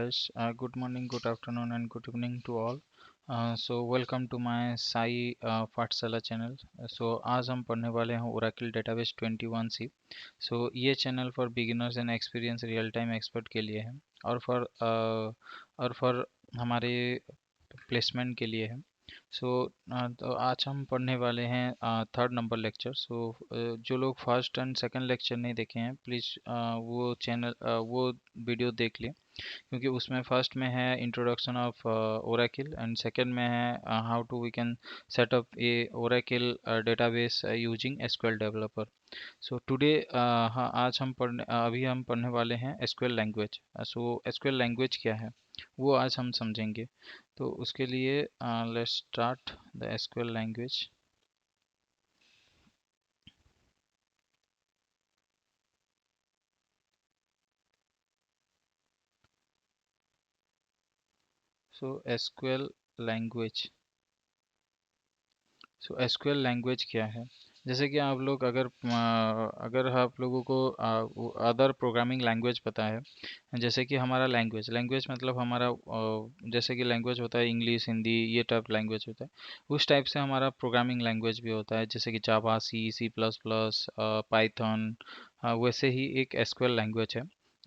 guys. Good morning, good afternoon, and good evening to all. Welcome to my Sai पाठशाला channel. आज हम पढ़ने वाले हैं Oracle Database 21C. ये channel for beginners and experience real time expert के लिए है और फॉर हमारे प्लेसमेंट के लिए है. तो आज हम पढ़ने वाले हैं थर्ड नंबर लेक्चर. जो लोग फर्स्ट एंड सेकंड लेक्चर नहीं देखे हैं प्लीज़ वो वीडियो देख लें, क्योंकि उसमें फर्स्ट में है introduction of Oracle and second में है how to we can set up a Oracle database using SQL developer. Today आज अभी हम पढ़ने वाले हैं एसक्यूएल लैंग्वेज. एसक्यूएल लैंग्वेज क्या है वो आज हम समझेंगे. तो उसके लिए let's start the SQL language. SQL language. SQL language क्या है? जैसे कि आप लोग अगर आप लोगों को अदर प्रोग्रामिंग लैंग्वेज पता है, जैसे कि हमारा लैंग्वेज मतलब हमारा जैसे कि लैंग्वेज होता है इंग्लिश, हिंदी, ये टाइप लैंग्वेज होता है. उस टाइप से हमारा प्रोग्रामिंग लैंग्वेज भी होता है, जैसे कि जावा, सी प्लस प्लस, पाइथन. वैसे ही एक एसक्यूएल लैंग्वेज है.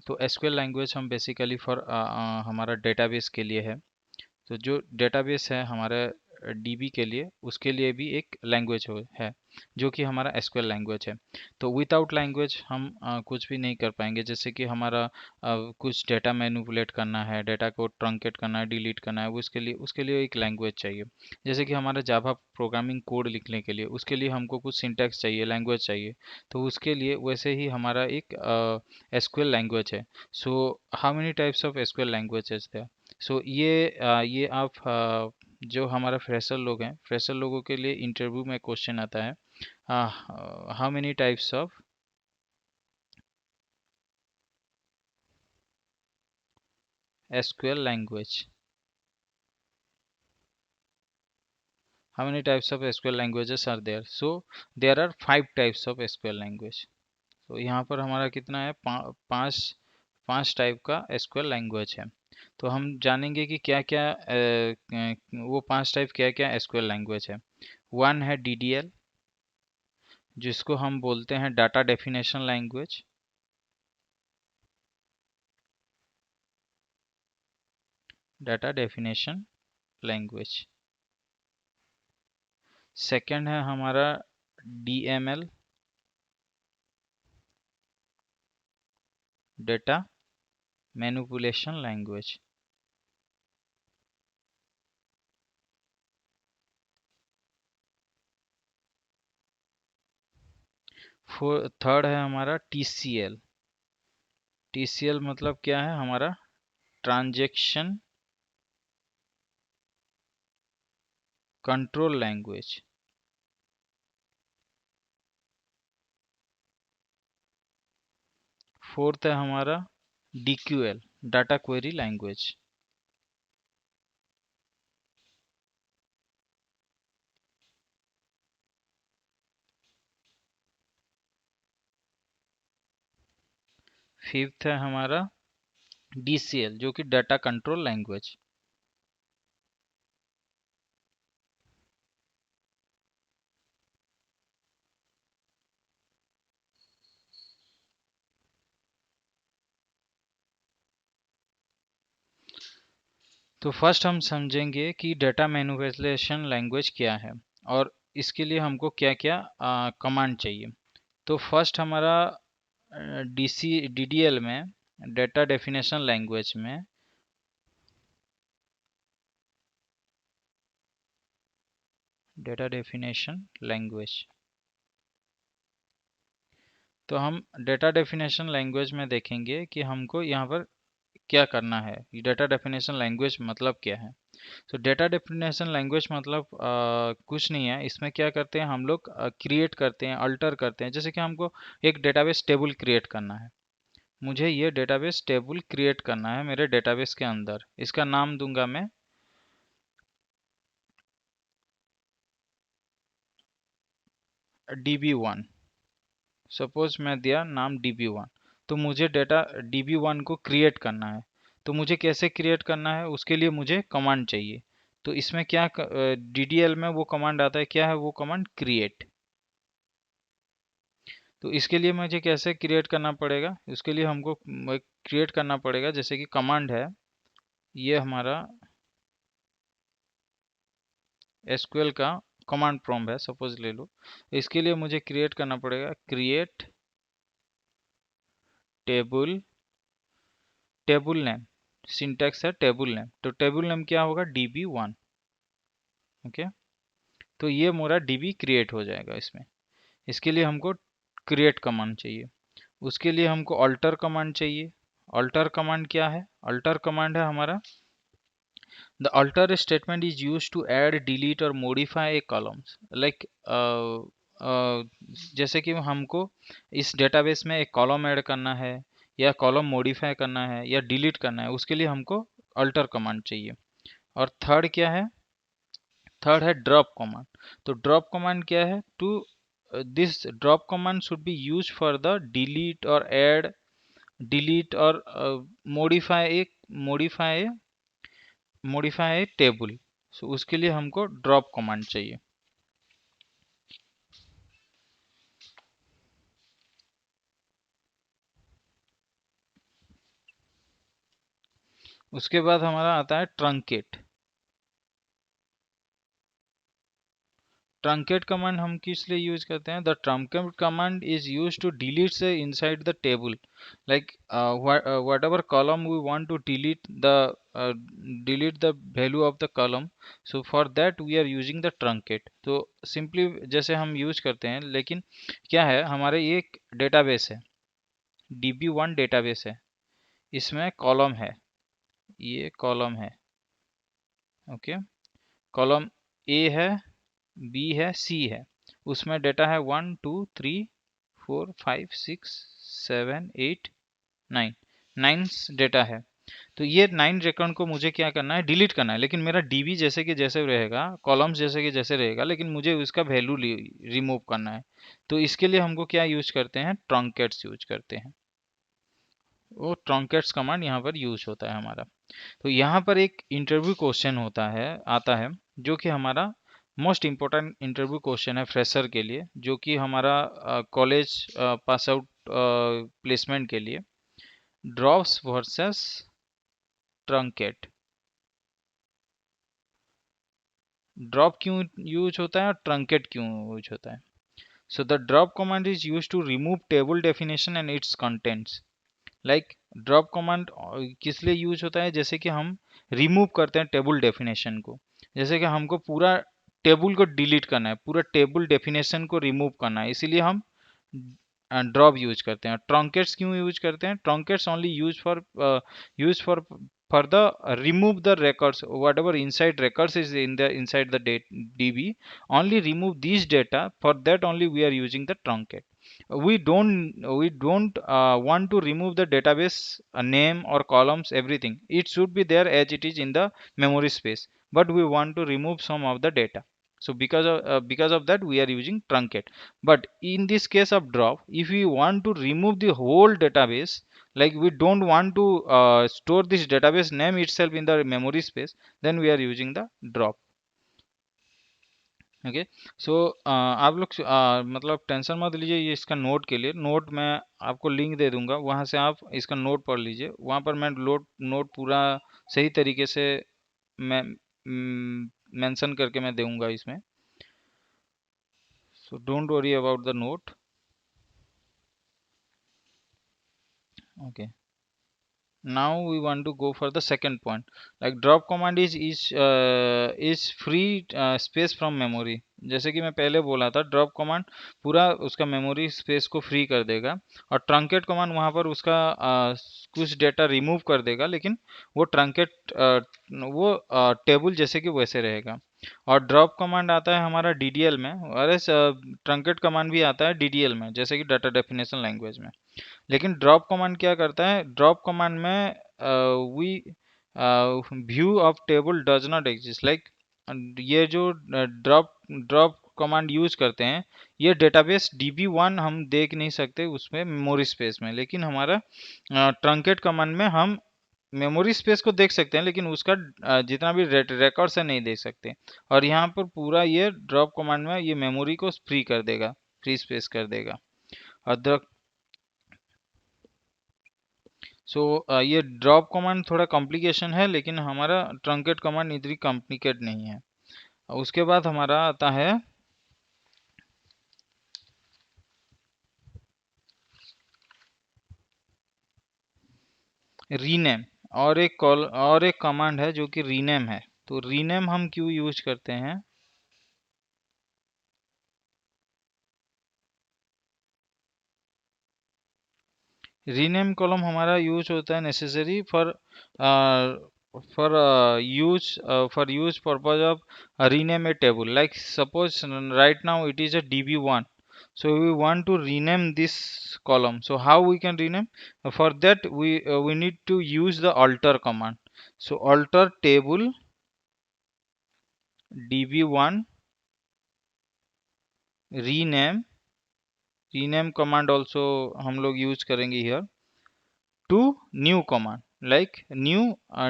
तो एसक्यूएल लैंग्वेज हम बेसिकली फॉर हमारा डेटाबेस के लिए है. तो जो डेटाबेस है हमारे डीबी के लिए, उसके लिए भी एक लैंग्वेज है जो कि हमारा एसक्यूएल लैंग्वेज है. तो विदाउट लैंग्वेज हम कुछ भी नहीं कर पाएंगे. जैसे कि हमारा कुछ डेटा मैनिपुलेट करना है, डेटा को ट्रंकेट करना है, डिलीट करना है, उसके लिए एक लैंग्वेज चाहिए. जैसे कि हमारा जावा प्रोग्रामिंग कोड लिखने के लिए उसके लिए हमको कुछ सिंटैक्स चाहिए, लैंग्वेज चाहिए. तो उसके लिए वैसे ही हमारा एक एसक्यूएल लैंग्वेज है. So how many types of SQL languages थे? ये आप जो हमारा फ्रेशर लोग हैं, फ्रेशर लोगों के लिए इंटरव्यू में क्वेश्चन आता है, how many types of SQL language. How many types of SQL languages are there? So there are 5 types of SQL language. तो यहाँ पर हमारा कितना है? पांच टाइप का एसक्यूएल लैंग्वेज है. तो हम जानेंगे कि क्या क्या वो 5 टाइप क्या क्या एसक्यूएल लैंग्वेज है. वन है डीडीएल, जिसको हम बोलते हैं data definition language. Data definition language. Second है हमारा DML, data manipulation language. Third है हमारा टीसीएल. टीसीएल मतलब क्या है? हमारा ट्रांजैक्शन कंट्रोल लैंग्वेज. फोर्थ है हमारा डीक्यूएल, डाटा क्वेरी लैंग्वेज. फिफ्थ है हमारा डीसीएल, जो कि डाटा कंट्रोल लैंग्वेज. तो फर्स्ट हम समझेंगे कि डाटा मैनिपुलेशन लैंग्वेज क्या है और इसके लिए हमको क्या क्या कमांड चाहिए. तो फर्स्ट हमारा डीडीएल में, डाटा डेफिनेशन लैंग्वेज में, डाटा डेफिनेशन लैंग्वेज. तो हम डाटा डेफिनेशन लैंग्वेज में देखेंगे कि हमको यहाँ पर क्या करना है. डाटा डेफिनेशन लैंग्वेज मतलब क्या है? तो डेटा डेफिनेशन लैंग्वेज मतलब कुछ नहीं है. इसमें क्या करते हैं हम लोग? क्रिएट करते हैं, अल्टर करते हैं. जैसे कि हमको एक डेटाबेस टेबल क्रिएट करना है. मुझे ये डेटाबेस टेबल क्रिएट करना है मेरे डेटाबेस के अंदर. इसका नाम दूंगा मैं DB1. सपोज मैं दिया नाम DB1. तो मुझे डेटा DB1 को क्रिएट करना है. तो मुझे कैसे क्रिएट करना है, उसके लिए मुझे कमांड चाहिए। तो इसमें क्या DDL में वो कमांड आता है, क्या है वो कमांड, क्रिएट। तो इसके लिए मुझे कैसे क्रिएट करना पड़ेगा, उसके लिए हमको क्रिएट करना पड़ेगा, जैसे कि कमांड है, ये हमारा SQL का कमांड प्रॉम्प्ट है, सपोज ले लो। इसके लिए मुझे क्रिएट करना पड़ेगा create table, table name, syntax है टेबल नेम। तो टेबल नेम क्या होगा, DB1। ओके, तो ये मेरा DB क्रिएट हो जाएगा इसमें। इसके लिए हमको क्रिएट कमांड चाहिए। उसके लिए हमको अल्टर कमांड चाहिए। अल्टर कमांड क्या है, अल्टर कमांड है हमारा, the alter statement is use to add, delete और मॉडिफाई ए कॉलम्स। लाइक जैसे कि हमको इस डेटाबेस में एक कॉलम ऐड करना है, या कॉलम मॉडिफाई करना है, या डिलीट करना है, उसके लिए हमको अल्टर कमांड चाहिए। और थर्ड क्या है, थर्ड है ड्रॉप कमांड। तो ड्रॉप कमांड क्या है, to this drop command should be use for the delete और ऐड, डिलीट और modify modify modify table. So उसके लिए हमको ड्रॉप कमांड चाहिए। उसके बाद हमारा आता है ट्रंकेट। ट्रंकेट कमांड हम किस लिए यूज करते हैं, the truncate command is use to delete से inside the table, like whatever column we want to delete the value of the column, so for that we are using the truncate. तो simply जैसे हम use करते हैं, लेकिन क्या है, हमारे एक डेटाबेस है, DB1 डेटाबेस है, इसमें कॉलम है, ये कॉलम है। ओके, कॉलम ए है, बी है, सी है, उसमें डेटा है 1 2 3 4 5 6 7 8 9, 9 डेटा है। तो ये 9 रिकॉर्ड को मुझे क्या करना है, डिलीट करना है। लेकिन मेरा DB जैसे कि जैसे रहेगा, कॉलम्स जैसे कि जैसे रहेगा, लेकिन मुझे उसका वैल्यू रिमूव करना है। तो इसके लिए हमको क्या यूज करते हैं, ट्रंकेट्स यूज करते हैं। वो ट्रंकेट्स कमांड यहाँ पर यूज होता है हमारा। तो यहाँ पर एक इंटरव्यू क्वेश्चन होता है, आता है, जो कि हमारा मोस्ट इम्पोर्टेंट इंटरव्यू क्वेश्चन है फ्रेशर के लिए, जो कि हमारा कॉलेज पास आउट प्लेसमेंट के लिए, ड्रॉप्स वर्सेस ट्रंकेट। ड्रॉप क्यों यूज होता है और ट्रंकेट क्यों यूज होता है। So the drop command is use to remove table definition and its contents. Like drop command किस लिए यूज होता है, जैसे कि हम रिमूव करते हैं टेबल डेफिनेशन को, जैसे कि हमको पूरा टेबल को डिलीट करना है, पूरा टेबल डेफिनेशन को रिमूव करना है, इसीलिए हम ड्रॉप यूज करते हैं। ट्रंकेट्स क्यों यूज करते हैं, truncates only use for the remove the records, whatever inside records is in the inside the DB, only remove these data, for that only we are using the truncate. We don't want to remove the database name or columns, everything it should be there as it is in the memory space, but we want to remove some of the data. So because of that we are using truncate. But in this case of drop, if we want to remove the whole database, like we don't want to store this database name itself in the memory space, then we are using the drop. Okay, so आप लोग मतलब tension मत लीजिए, ये इसका note के लिए, note मैं आपको लिंक दे दूंगा, वहां से आप इसका नोट पढ़ लीजिए। वहां पर मैं नोट पूरा सही तरीके से मैं मेंशन करके मैं दूंगा इसमें। So don't worry about the note. Okay, now we want to go for the second point, like drop command is free space from memory। जैसे कि मैं पहले बोला था, ड्रॉप कमांड पूरा उसका मेमोरी स्पेस को फ्री कर देगा, और ट्रंकेट कमांड वहां पर उसका कुछ डेटा रिमूव कर देगा, लेकिन वो ट्रंकेट वो टेबल जैसे कि वैसे रहेगा। और ड्रॉप कमांड आता है हमारा DDL में, अरे ट्रंकेट कमांड भी आता है DDL में, जैसे कि डाटा डेफिनेशन लैंग्वेज में। लेकिन ड्रॉप कमांड क्या करता है, ड्रॉप कमांड में we view of table does not exist, like ये जो ड्रॉप ड्रॉप कमांड यूज करते हैं, ये डेटाबेस DB1 हम देख नहीं सकते उसमें मेमोरी स्पेस में, लेकिन हमारा ट्रंकेट कमांड में हम मेमोरी स्पेस को देख सकते हैं, लेकिन उसका जितना भी रिकॉर्ड्स है नहीं देख सकते। और यहाँ पर पूरा ये ड्रॉप कमांड में ये मेमोरी को फ्री कर देगा, फ्री स्पेस कर देगा। और सो ये ड्रॉप कमांड थोड़ा कॉम्प्लिकेशन है, लेकिन हमारा ट्रंकेट कमांड इतनी कॉम्प्लिकेट नहीं है। उसके बाद हमारा आता है रीनेम। और एक कमांड है जो कि रीनेम है। तो रीनेम हम क्यों यूज करते हैं? रीनेम कॉलम हमारा यूज होता है necessary for use purpose of rename A table, like suppose right now it is a db1, so we want to rename this column. So how we can rename? For that we need to use the alter command. So alter table db1 rename, rename command also हम लोग use करेंगे here to new command, like new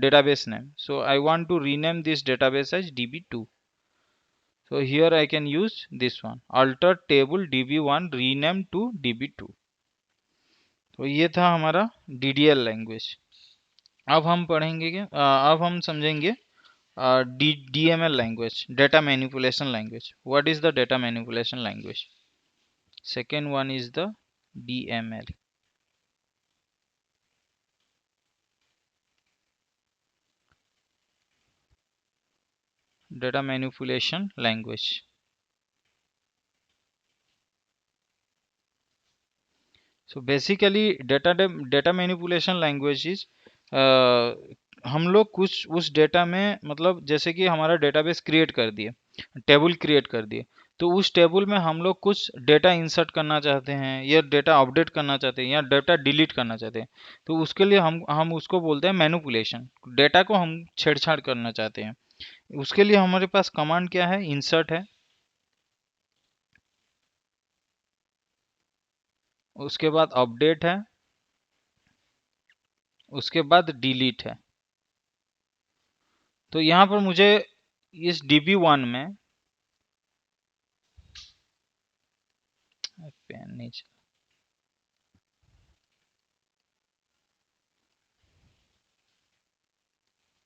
database name. So I want to rename this database as db2. So here I can use this one, alter table db1 rename to db2. तो ये था हमारा DDL language. अब हम पढ़ेंगे अब हम समझेंगे DML language, data manipulation language. What is the data manipulation language? Second one is the DML, data manipulation language. So basically data manipulation language is हम लोग कुछ उस डेटा में, मतलब जैसे कि हमारा डेटाबेस क्रिएट कर दिए, टेबल क्रिएट कर दिए, तो उस टेबल में हम लोग कुछ डेटा इंसर्ट करना चाहते हैं, या डेटा अपडेट करना चाहते हैं, या डेटा डिलीट करना चाहते हैं। तो उसके लिए हम उसको बोलते हैं मैनिपुलेशन। डेटा को हम छेड़छाड़ करना चाहते हैं, उसके लिए हमारे पास कमांड क्या है? इंसर्ट है, उसके बाद अपडेट है, उसके बाद डिलीट है। तो यहाँ पर मुझे इस db1 में पेन नहीं,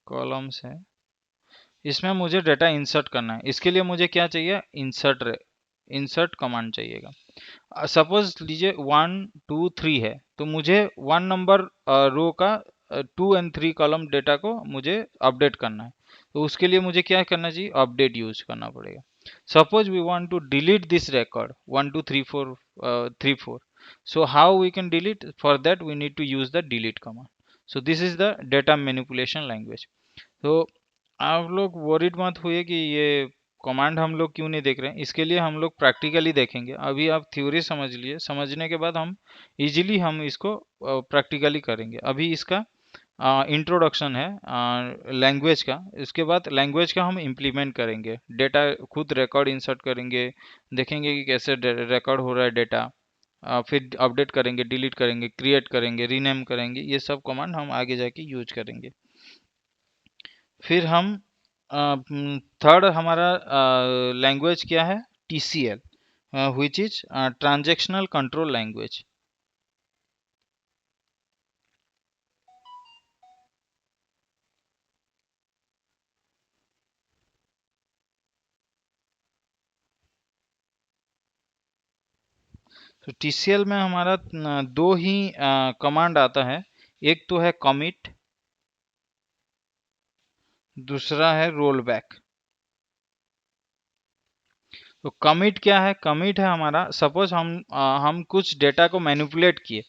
कॉलम्स है, इसमें मुझे डेटा इंसर्ट करना है। इसके लिए मुझे क्या चाहिए? इंसर्ट कमांड चाहिएगा। सपोज लीजिए 1 2 3 है, तो मुझे 1 नंबर रो का 2 और 3 कॉलम डेटा को मुझे अपडेट करना है। तो उसके लिए मुझे क्या करना चाहिए? अपडेट यूज करना पड़ेगा। Suppose we want to delete this record 1 2 3 4 3 4, so how we can delete? For that we need to use the delete command. So this is the data manipulation language. तो आप लोग वरीड मत हुए कि ये command हम लोग क्यों नहीं देख रहे हैं। इसके लिए हम लोग प्रैक्टिकली देखेंगे। अभी आप थ्योरी समझ लिए, समझने के बाद हम इजीली हम इसको प्रैक्टिकली करेंगे। अभी इसका इंट्रोडक्शन है लैंग्वेज का। इसके बाद लैंग्वेज का हम इम्प्लीमेंट करेंगे, डेटा खुद रिकॉर्ड इंसर्ट करेंगे, देखेंगे कि कैसे रिकॉर्ड हो रहा है डेटा, फिर अपडेट करेंगे, डिलीट करेंगे, क्रिएट करेंगे, रीनेम करेंगे। ये सब कमांड हम आगे जाके यूज करेंगे। फिर हम थर्ड हमारा लैंग्वेज क्या है? TCL, which is transactional control language. तो TCL में हमारा दो ही कमांड आता है। एक तो है कमिट, दूसरा है रोल बैक। तो कमिट क्या है? कमिट है हमारा, सपोज हम कुछ डेटा को मैनिपुलेट किए,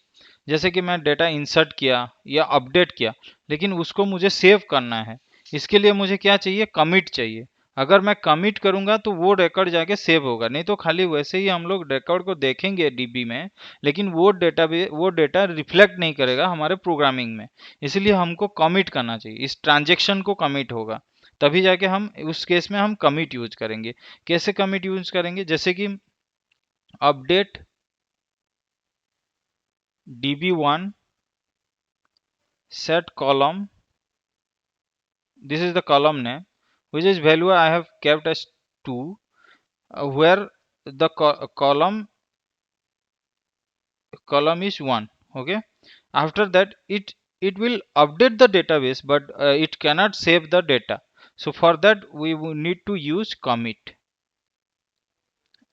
जैसे कि मैं डेटा इंसर्ट किया या अपडेट किया, लेकिन उसको मुझे सेव करना है। इसके लिए मुझे क्या चाहिए? कमिट चाहिए। अगर मैं कमिट करूंगा तो वो रिकॉर्ड जाके सेव होगा, नहीं तो खाली वैसे ही हम लोग रिकॉर्ड को देखेंगे डीबी में, लेकिन वो डेटा रिफ्लेक्ट नहीं करेगा हमारे प्रोग्रामिंग में। इसलिए हमको कमिट करना चाहिए, इस ट्रांजेक्शन को कमिट होगा, तभी जाके हम उस केस में हम कमिट यूज करेंगे। कैसे कमिट यूज करेंगे? जैसे कि update db1 set column, this is the column name, which is value I have kept as 2, where the column is 1. Okay, after that it will update the database, but it cannot save the data. So for that we will need to use commit.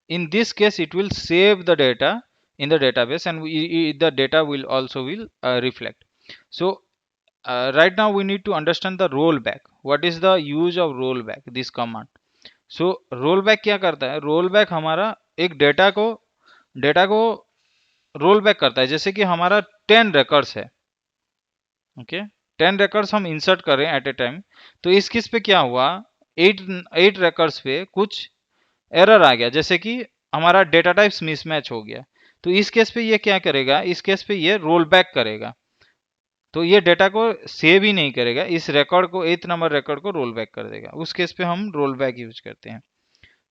In this case it will save the data in the database, and the data will also will reflect. So right now we need to understand the rollback. What is the use of rollback, this command? So rollback क्या करता है? rollback हमारा एक data को roll back करता है। जैसे कि हमारा 10 रिकॉर्ड्स है, ओके, 10 रिकॉर्ड्स हम इंसर्ट कर रहे हैं एट ए टाइम। तो इस केस पे क्या हुआ, 8 रिकॉर्ड्स पे कुछ एरर आ गया, जैसे कि हमारा डेटा टाइप्स मिसमैच हो गया। तो इस केस पे ये क्या करेगा, इस केस पे ये रोल बैक करेगा। तो ये डेटा को सेव ही नहीं करेगा, इस रिकॉर्ड को 8 नंबर रिकॉर्ड को रोल बैक कर देगा। उस केस पे हम रोल बैक यूज करते हैं।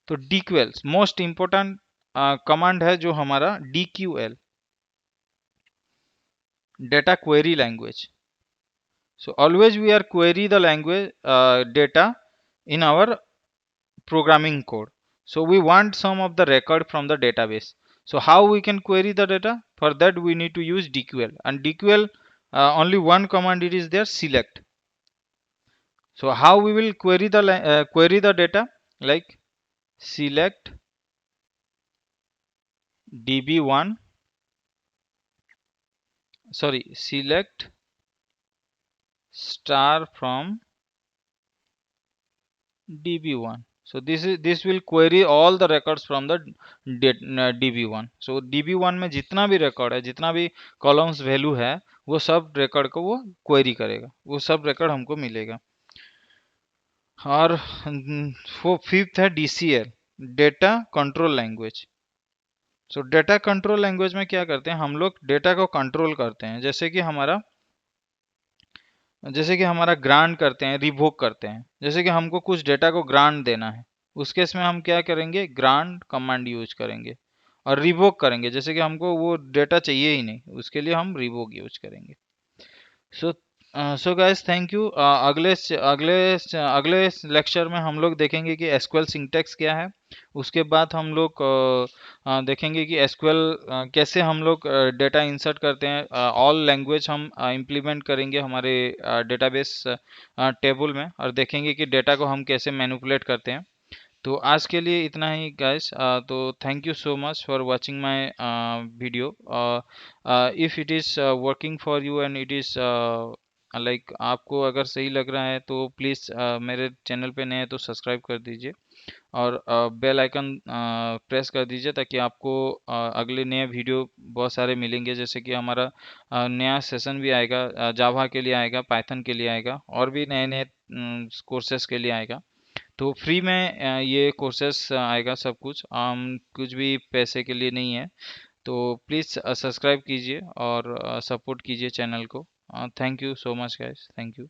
तो डीक्यूएल मोस्ट इंपोर्टेंट कमांड है, जो हमारा डीक्यूएल, data query language. So always we are query the language data in our programming code. So we want some of the record from the database. So how we can query the data? For that we need to use dql, and dql only one command it is there, select. So how we will query the data? Like select db1, sorry, select star from db1. So this will query all the records from the db1. So db1 में जितना भी record है, जितना भी columns value है, वो सब record को वो क्वेरी करेगा, वो सब रिकॉर्ड हमको मिलेगा। और वो फिफ्थ है डीसीएल, डेटा कंट्रोल लैंग्वेज। सो डेटा कंट्रोल लैंग्वेज में क्या करते हैं, हम लोग डेटा को कंट्रोल करते हैं। जैसे कि हमारा ग्रांट करते हैं, रिवोक करते हैं। जैसे कि हमको कुछ डेटा को ग्रांट देना है, उस केस में हम क्या करेंगे, ग्रांट कमांड यूज करेंगे। और रिवोक करेंगे, जैसे कि हमको वो डेटा चाहिए ही नहीं, उसके लिए हम रिवोक यूज करेंगे। So guys, thank you. अगले लेक्चर में हम लोग देखेंगे कि एसक्यूएल सिंटैक्स क्या है। उसके बाद हम लोग देखेंगे कि एसक्यूएल कैसे हम लोग डेटा इंसर्ट करते हैं। ऑल लैंग्वेज हम इम्प्लीमेंट करेंगे हमारे डेटाबेस टेबल में, और देखेंगे कि डेटा को हम कैसे मैनिपुलेट करते हैं। तो आज के लिए इतना ही गाइस। तो thank you so much for watching my video. If it is working for you and it is like आपको अगर सही लग रहा है, तो प्लीज़ मेरे चैनल पे नए हैं तो सब्सक्राइब कर दीजिए, और बेल आइकन प्रेस कर दीजिए, ताकि आपको अगले नए वीडियो बहुत सारे मिलेंगे। जैसे कि हमारा नया सेशन भी आएगा, जावा के लिए आएगा, पाइथन के लिए आएगा, और भी नए नए कोर्सेज के लिए आएगा। तो फ्री में ये कोर्सेस आएगा सब कुछ, कुछ भी पैसे के लिए नहीं है। तो प्लीज़ सब्सक्राइब कीजिए और सपोर्ट कीजिए चैनल को। Thank you so much guys, thank you.